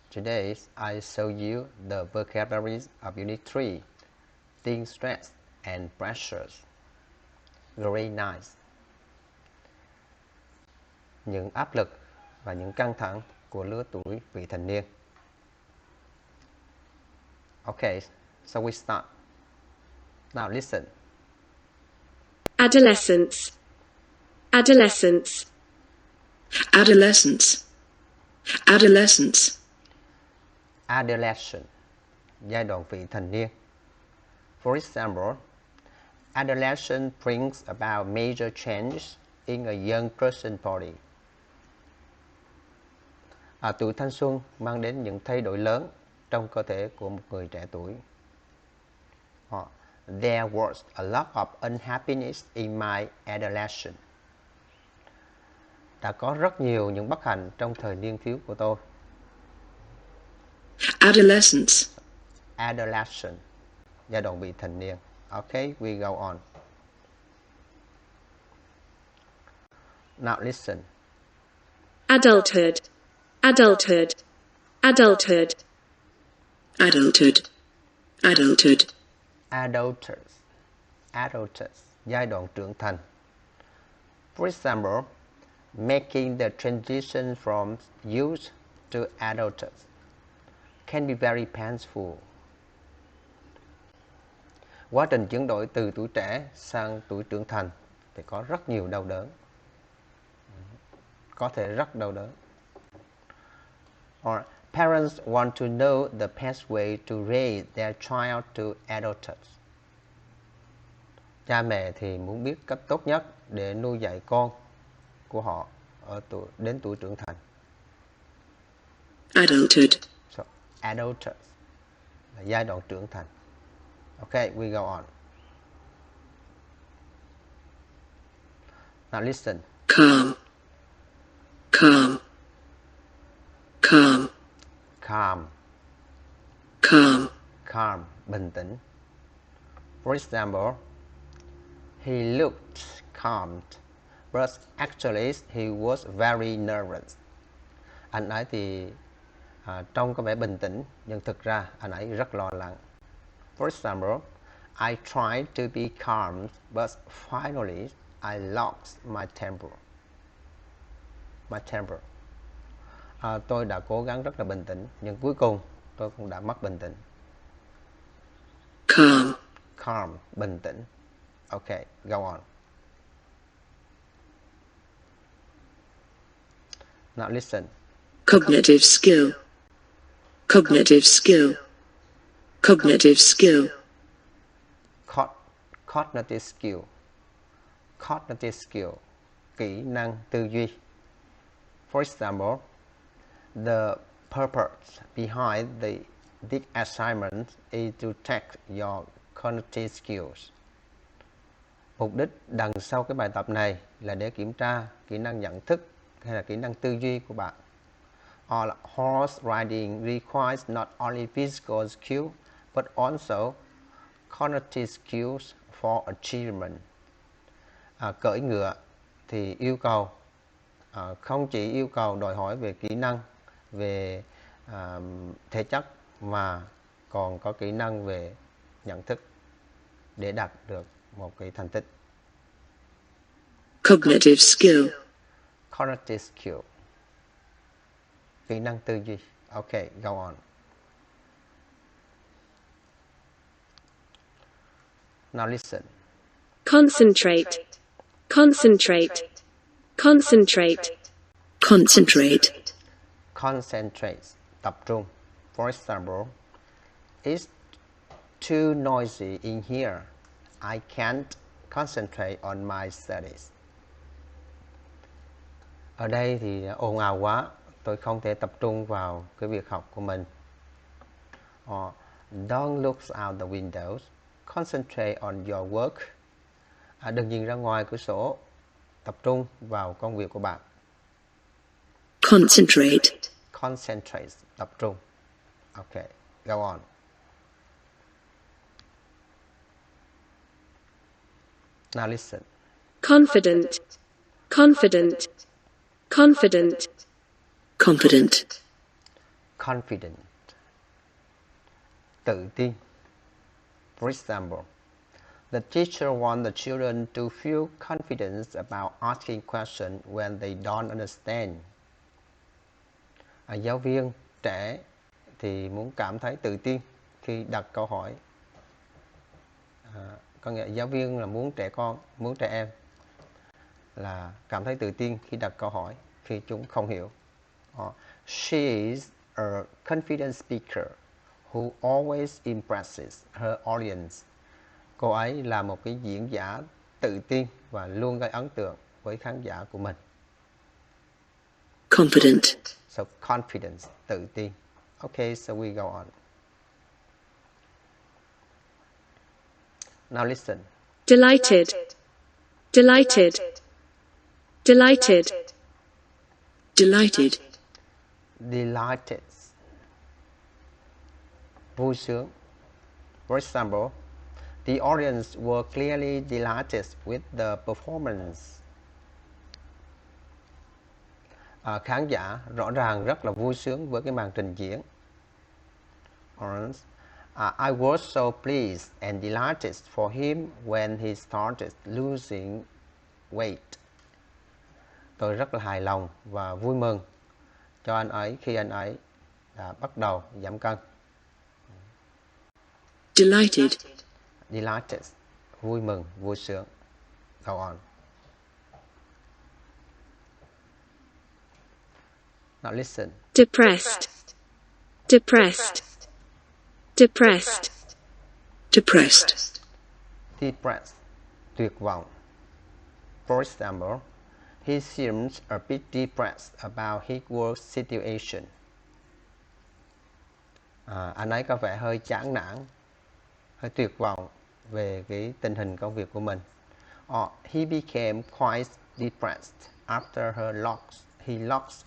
Today, I show you the vocabularies of Unit 3, Think, Stress, and Pressures. Very nice. Những áp lực và những căng thẳng của lứa tuổi vị thành niên. Okay, so we start. Now listen. Adolescence. Adolescence. Adolescence. Adolescence. Adolescent, giai đoạn vị thành niên. For example, adolescence brings about major changes in a young person's body. Tuổi thanh xuân mang đến những thay đổi lớn trong cơ thể của một người trẻ tuổi. There was a lot of unhappiness in my adolescence. Đã có rất nhiều những bất hạnh trong thời niên thiếu của tôi. Adolescence. Adolescent, giai đoạn vị thành niên. Okay, we go on. Now listen. Adulthood. Adulthood. Adulthood. Adulthood. Adulthood. Adulthood. Adulthood, giai đoạn trưởng thành. For example, making the transition from youth to adulthood can be very painful. Quá trình chuyển đổi từ tuổi trẻ sang tuổi trưởng thành thì có rất nhiều đau đớn. Có thể rất đau đớn. Or parents want to know the best way to raise their child to adulthood. Cha mẹ thì muốn biết cách tốt nhất để nuôi dạy con của họ đến tuổi trưởng thành. Adulthood. So, adulthood là giai đoạn trưởng thành. Okay, we go on. Now listen. Calm. Calm. Calm. Calm. Calm. Calm, bình tĩnh. For example, he looked calm, but actually he was very nervous. Anh ấy thì trông có vẻ bình tĩnh, nhưng thực ra anh ấy rất lo lắng. For example, I tried to be calm, but finally I lost my temper. Tôi đã cố gắng rất là bình tĩnh, nhưng cuối cùng tôi cũng đã mất bình tĩnh. Calm. Calm, bình tĩnh. Okay, go on. Now listen. Cognitive skill. Cognitive skill. Cognitive skill. Cognitive skill. Cognitive skill, kỹ năng tư duy. For example, the purpose behind this assignment is to check your cognitive skills. Mục đích đằng sau cái bài tập này là để kiểm tra kỹ năng nhận thức hay là kỹ năng tư duy của bạn. Horse riding requires not only physical skill but also cognitive skills for achievement. Cưỡi ngựa thì yêu cầu không chỉ yêu cầu đòi hỏi về kỹ năng về thể chất mà còn có kỹ năng về nhận thức để đạt được một cái thành tích. Cognitive skill. Cognitive skill, kỹ năng tư duy. Okay, go on. Now listen. Concentrate. Concentrate. Concentrate. Concentrate. Concentrate, tập trung. For example, it's too noisy in here. I can't concentrate on my studies. Ở đây thì ồn ào quá, tôi không thể tập trung vào cái việc học của mình. Or, don't look out the windows. Concentrate on your work. Đừng nhìn ra ngoài cửa sổ, tập trung vào công việc của bạn. Concentrate. Concentrate, tập trung. Okay, go on. Now listen. Confident. Confident. Confident. Confident. confident. Tự tin. For example, the teacher wants the children to feel confidence about asking questions when they don't understand. Giáo viên trẻ thì muốn cảm thấy tự tin khi đặt câu hỏi. Có nghĩa giáo viên là muốn trẻ em là cảm thấy tự tin khi đặt câu hỏi khi chúng không hiểu. She is a confident speaker who always impresses her audience. Cô ấy là một cái diễn giả tự tin và luôn gây ấn tượng với khán giả của mình. Confident. So confidence, tự tin. Okay, so we go on. Now listen. Delighted. Delighted. Delighted. Delighted. Delighted. Vui sướng. For example, the audience were clearly delighted with the performance. Khán giả rõ ràng rất là vui sướng với cái màn trình diễn. I was so pleased and delighted for him when he started losing weight. Tôi rất là hài lòng và vui mừng cho anh ấy khi anh ấy đã bắt đầu giảm cân. Delighted. Delighted. Vui mừng, vui sướng. Go on. Now listen. Depressed. Depressed. Depressed. Depressed. Depressed. Tuyệt vọng. For example, he seems a bit depressed about his work situation. Anh ấy có vẻ hơi chán nản, hơi tuyệt vọng về cái tình hình công việc của mình. Or he became quite depressed after he lost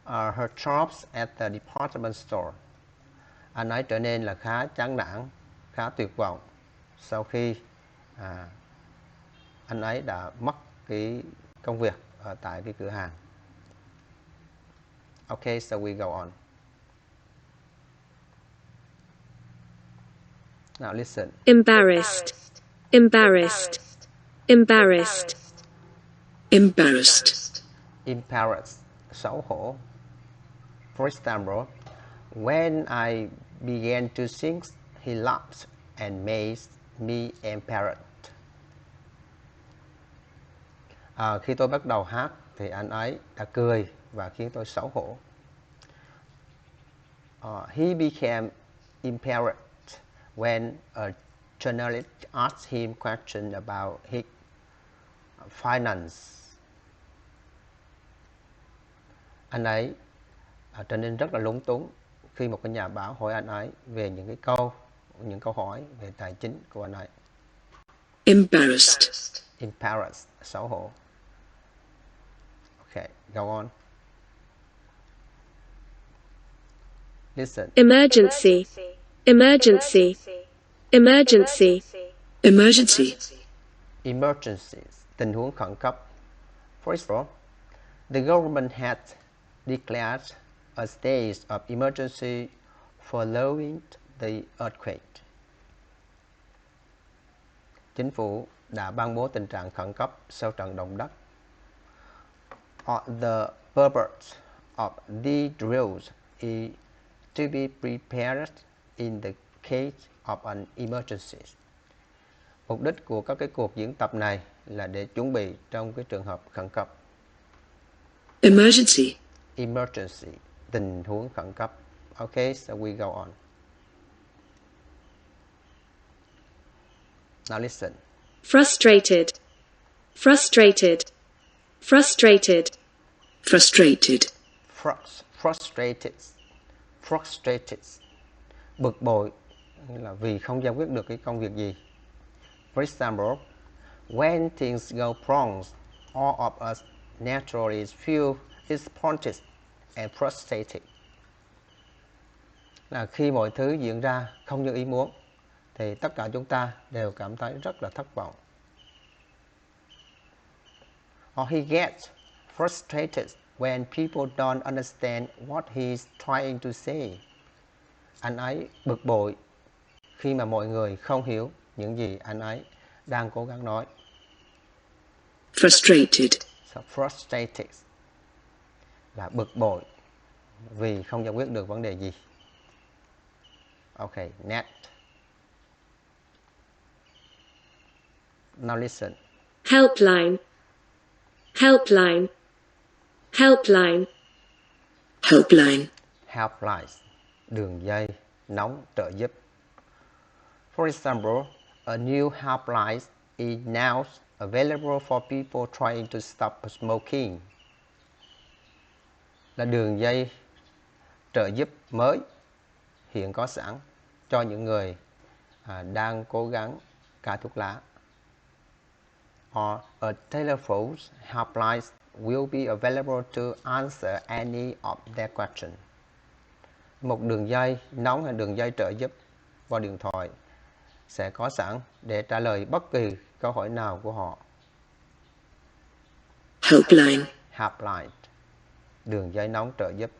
her jobs at the department store. Anh ấy trở nên là khá chán nản, khá tuyệt vọng sau khi anh ấy đã mất cái công việc ở tại cái cửa hàng. Okay, so we go on. Now listen. Embarrassed. Embarrassed. Embarrassed. Embarrassed. Embarrassed. Xấu hổ. For example, when I began to sing, he laughed and made me embarrassed. Khi tôi bắt đầu hát thì anh ấy đã cười và khiến tôi xấu hổ. He became embarrassed when a journalist asked him questions about his finance. Anh ấy trở nên rất là lúng túng khi một cái nhà báo hỏi anh ấy về những câu hỏi về tài chính của anh ấy. Embarrassed. Embarrassed, xấu hổ. Okay, go on. Listen. Emergency. Emergency. Emergency. Emergency. Emergencies, tình huống khẩn cấp. For example, the government had declared a state of emergency following the earthquake. Chính phủ đã ban bố tình trạng khẩn cấp sau trận động đất. The purpose of the drills is to be prepared in the case of an emergency. Mục đích của các cái cuộc diễn tập này là để chuẩn bị trong cái trường hợp khẩn cấp. Emergency. Emergency, tình huống khẩn cấp. Okay, so we go on. Now listen. Frustrated. Frustrated. Frustrated. Frustrated. Frustrated. Frustrated. Bực bội là vì không giải quyết được cái công việc gì. For example, when things go wrong, all of us naturally feel disappointed and frustrated. Là khi mọi thứ diễn ra không như ý muốn, thì tất cả chúng ta đều cảm thấy rất là thất vọng. Or he gets frustrated when people don't understand what he's trying to say. Anh ấy bực bội khi mà mọi người không hiểu những gì anh ấy đang cố gắng nói. Frustrated. So, frustrated là bực bội vì không giải quyết được vấn đề gì. Okay, next. Now listen. Helpline. Helpline. Helpline. Helpline. Helpline, đường dây nóng trợ giúp. For example, a new helpline is now available for people trying to stop smoking. Là đường dây trợ giúp mới hiện có sẵn cho những người đang cố gắng cai thuốc lá. Or a telephone helpline will be available to answer any of their questions. Một đường dây nóng hay đường dây trợ giúp qua điện thoại sẽ có sẵn để trả lời bất kỳ câu hỏi nào của họ. Helpline. Helpline, đường dây nóng trợ giúp.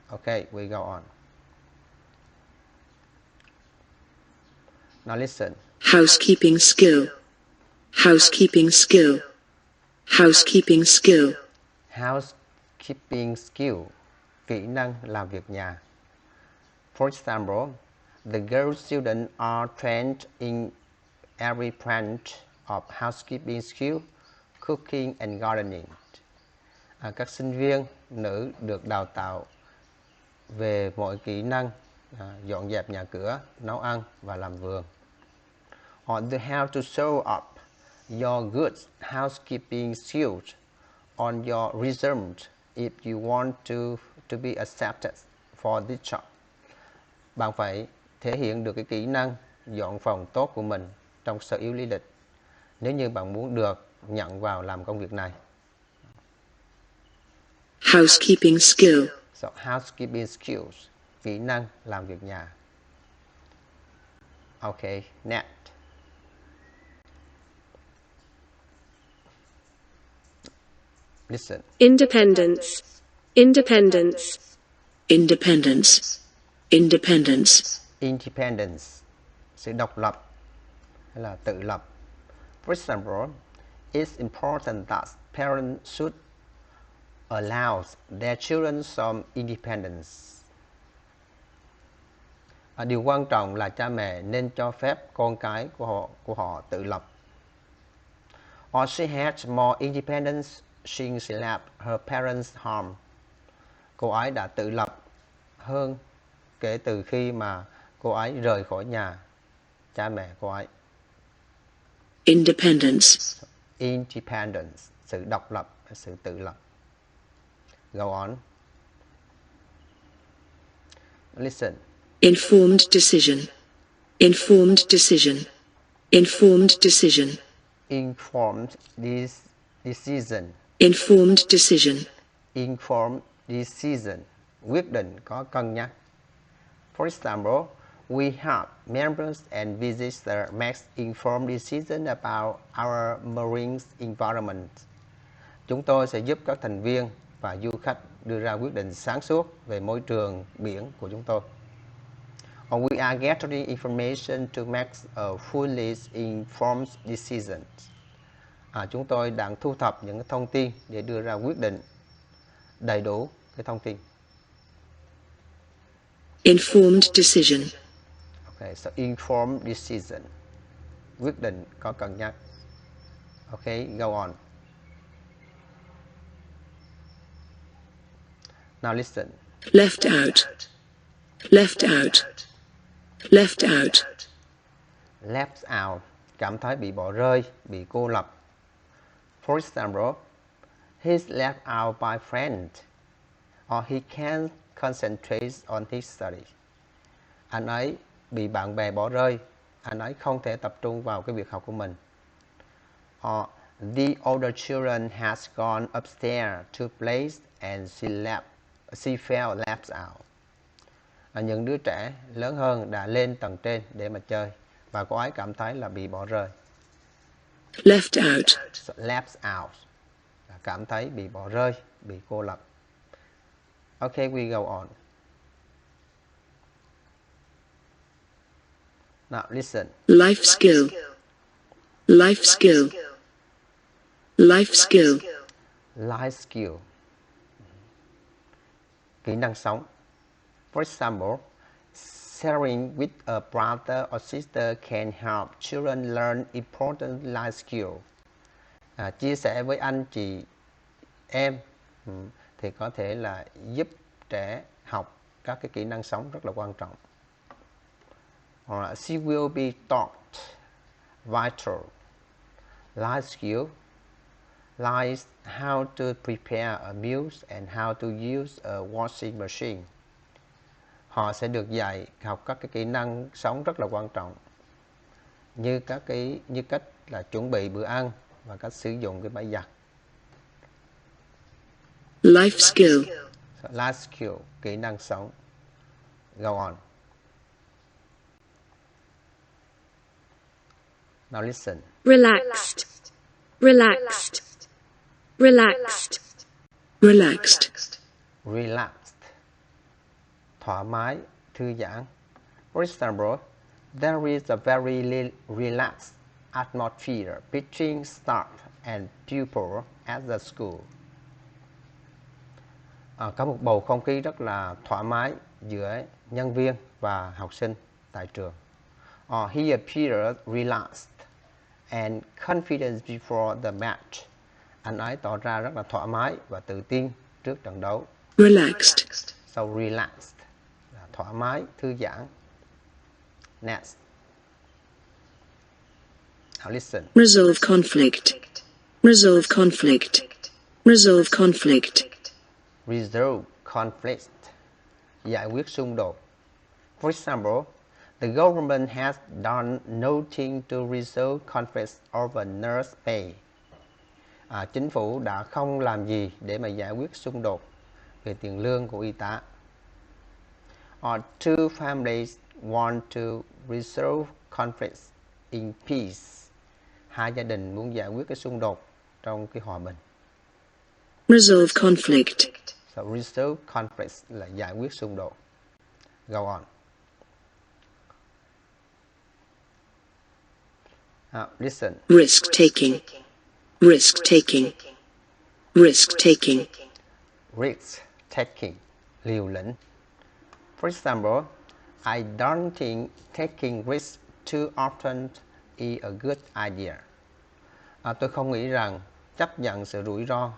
Okay, we go on. Now listen. Housekeeping skill. Housekeeping skill. Housekeeping skill. Housekeeping skill, kỹ năng làm việc nhà. For example, the girl students are trained in every branch of housekeeping skill, cooking and gardening. Các sinh viên nữ được đào tạo về mọi kỹ năng dọn dẹp nhà cửa, nấu ăn và làm vườn. Or the how to show up your good housekeeping skills on your resume if you want to be accepted for this job. Bạn phải thể hiện được cái kỹ năng dọn phòng tốt của mình trong sơ yếu lý lịch nếu như bạn muốn được nhận vào làm công việc này. Housekeeping skill. So, housekeeping skills, kỹ năng làm việc nhà. Okay, next. Listen. Independence. Independence. Independence. Independence. Independence, sự độc lập hay là tự lập. For example, it's important that parents should allow their children some independence. Điều quan trọng là cha mẹ nên cho phép con cái của họ tự lập. Or she had more independence since she left her parents' home. Cô ấy đã tự lập hơn kể từ khi mà cô ấy rời khỏi nhà cha mẹ cô ấy. Independence. Independence, sự độc lập, sự tự lập. Go on. Listen. Informed decision. Informed decision. Informed decision. Informed decision. Informed decision. Informed decision, quyết định có cân nhắc. For example, we help members and visitors make informed decisions about our marine environment. Chúng tôi sẽ giúp các thành viên và du khách đưa ra quyết định sáng suốt về môi trường biển của chúng tôi. Or we are gathering information to make a fully informed decision. Chúng tôi đang thu thập những thông tin để đưa ra quyết định đầy đủ cái thông tin. Informed decision. Okay, so informed decision, quyết định có cân nhắc. Okay, go on. Now listen. Left out. Left out. Left out. Left out, cảm thấy bị bỏ rơi, bị cô lập. For example, he's left out by friends, or he can't concentrate on his studies. Anh ấy bị bạn bè bỏ rơi, anh ấy không thể tập trung vào cái việc học của mình. Or the older children has gone upstairs to play and she felt left out. Những đứa trẻ lớn hơn đã lên tầng trên để mà chơi và cô ấy cảm thấy là bị bỏ rơi. Left out. So, left out, cảm thấy bị bỏ rơi, bị cô lập. Okay, we go on. Now listen. Life skill. Life skill. Life skill. Life skill. Kỹ năng sống. For example, sharing with a brother or sister can help children learn important life skills. Chia sẻ với anh chị em thì có thể là giúp trẻ học các cái kỹ năng sống rất là quan trọng. She will be taught vital life skills like how to prepare a meal and how to use a washing machine. Họ sẽ được dạy học các cái kỹ năng sống rất là quan trọng như cách là chuẩn bị bữa ăn và cách sử dụng cái máy giặt. Life skill. So, life skill, kỹ năng sống. Go on. Now listen. Relaxed. Relaxed. Relaxed. Relaxed. Relaxed. Thoải mái, thư giãn. For example, there is a very relaxed atmosphere between staff and pupil at the school. Có một bầu không khí rất là thoải mái giữa nhân viên và học sinh tại trường. He appeared relaxed and confident before the match. Anh ấy tỏ ra rất là thoải mái và tự tin trước trận đấu. Relaxed. So relaxed, thoải mái, thư giãn. Next. Now listen. Resolve conflict. Resolve conflict. Resolve conflict. Resolve conflict. Giải quyết xung đột. For example, the government has done nothing to resolve conflicts over nurse pay. Chính phủ đã không làm gì để mà giải quyết xung đột về tiền lương của y tá. Two families want to resolve conflicts in peace. Hai gia đình muốn giải quyết cái xung đột trong cái hòa bình. Resolve conflict. So resolve conflicts là giải quyết xung đột. Go on. Listen. Risk taking. Risk taking. Risk taking. Risk taking, liều lĩnh. For example, I don't think taking risks too often is a good idea. Tôi không nghĩ rằng chấp nhận sự rủi ro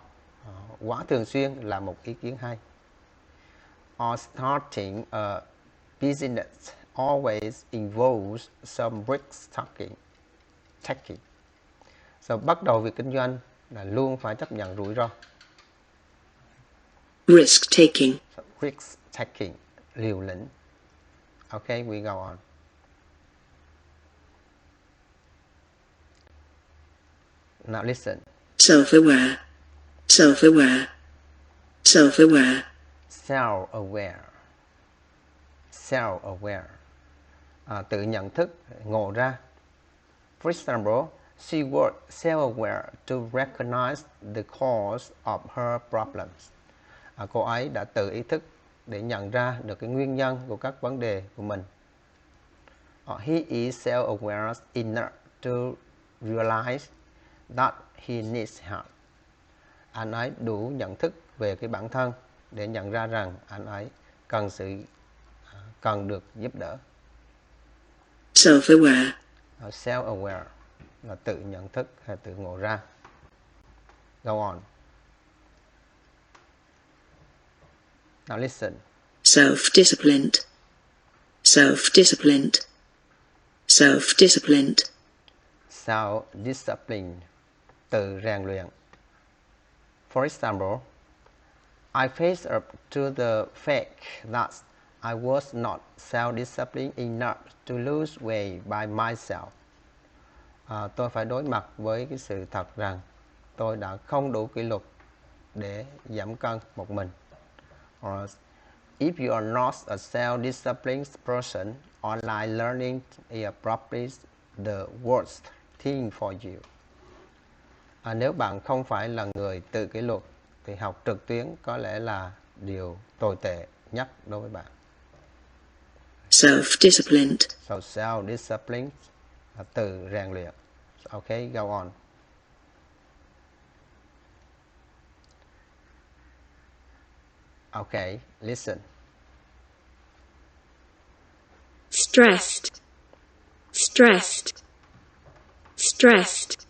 quá thường xuyên là một ý kiến hay. Or starting a business always involves some risk taking. So, bắt đầu việc kinh doanh là luôn phải chấp nhận rủi ro. Risk taking. So, risk taking, liều lĩnh. Okay, we go on. Now listen. Self-aware. Self-aware. Self-aware. Self-aware. Self-aware. Tự nhận thức, ngộ ra. For example, she was self-aware to recognize the cause of her problems. Cô ấy đã tự ý thức để nhận ra được cái nguyên nhân của các vấn đề của mình. He is self-aware enough to realize that he needs help. Anh ấy đủ nhận thức về cái bản thân để nhận ra rằng anh ấy cần được giúp đỡ. Self-aware. Self-aware là tự nhận thức hay tự ngộ ra. Go on. Now listen. Self-disciplined. Self-disciplined. Self-disciplined. Self-discipline, tự rèn luyện. For example, I faced up to the fact that I was not self-disciplined enough to lose weight by myself. Tôi phải đối mặt với cái sự thật rằng tôi đã không đủ kỷ luật để giảm cân một mình. Or if you are not a self-disciplined person, online learning is probably the worst thing for you. Nếu bạn không phải là người tự kỷ luật thì học trực tuyến có lẽ là điều tồi tệ nhất đối với bạn. Self-disciplined. So self-discipline là tự rèn luyện. Okay, go on. Okay, listen. Stressed. Stressed. Stressed.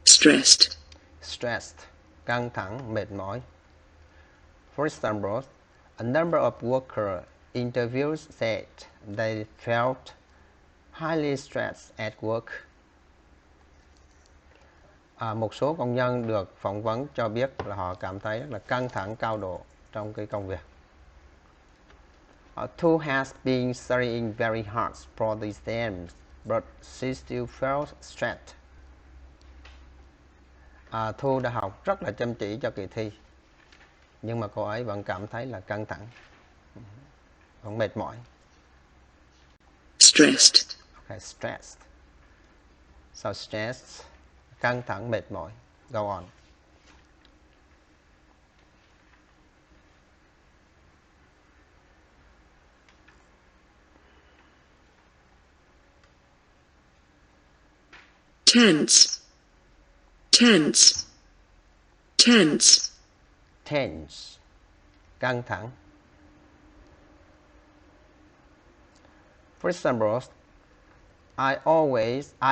Stressed. Stressed, căng thẳng, mệt mỏi. For example, a number of worker interviews said they felt highly stressed at work. Một số công nhân được phỏng vấn cho biết là họ cảm thấy rất là căng thẳng cao độ trong cái công việc. Thu has been studying very hard for the exams, but she still felt stressed. Thu đã học rất là chăm chỉ cho kỳ thi, nhưng mà cô ấy vẫn cảm thấy là căng thẳng, vẫn mệt mỏi. Stressed. Okay, stressed. So stressed, căng thẳng, mệt mỏi. Go on. Tense. Tense. Tense. Tense, căng thẳng. For example, I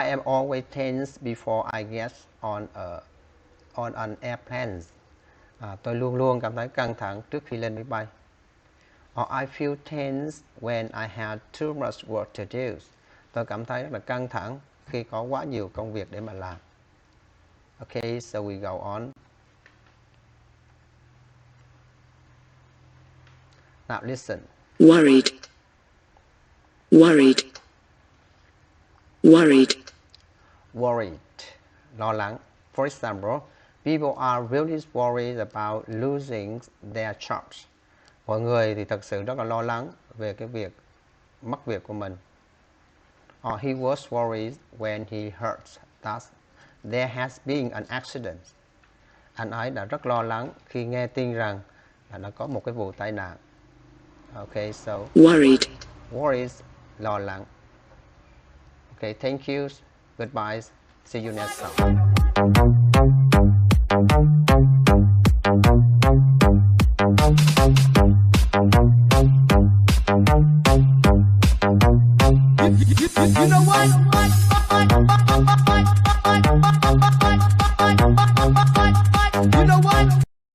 am always tense before I get on an airplane. Tôi luôn luôn cảm thấy căng thẳng trước khi lên máy bay. Or I feel tense when I have too much work to do. Tôi cảm thấy rất là căng thẳng khi có quá nhiều công việc để mà làm. Okay, so we go on. Now listen. Worried. Worried. Worried. Worried, lo lắng. For example, people are really worried about losing their jobs. Mọi người thì thật sự rất là lo lắng về cái việc mất việc của mình. Or he was worried when he heard that there has been an accident. Anh ấy đã rất lo lắng khi nghe tin rằng là đã có một cái vụ tai nạn. Okay, so Worried. worried, lo lắng. Okay, thank you. Goodbye. See you next time. You know what?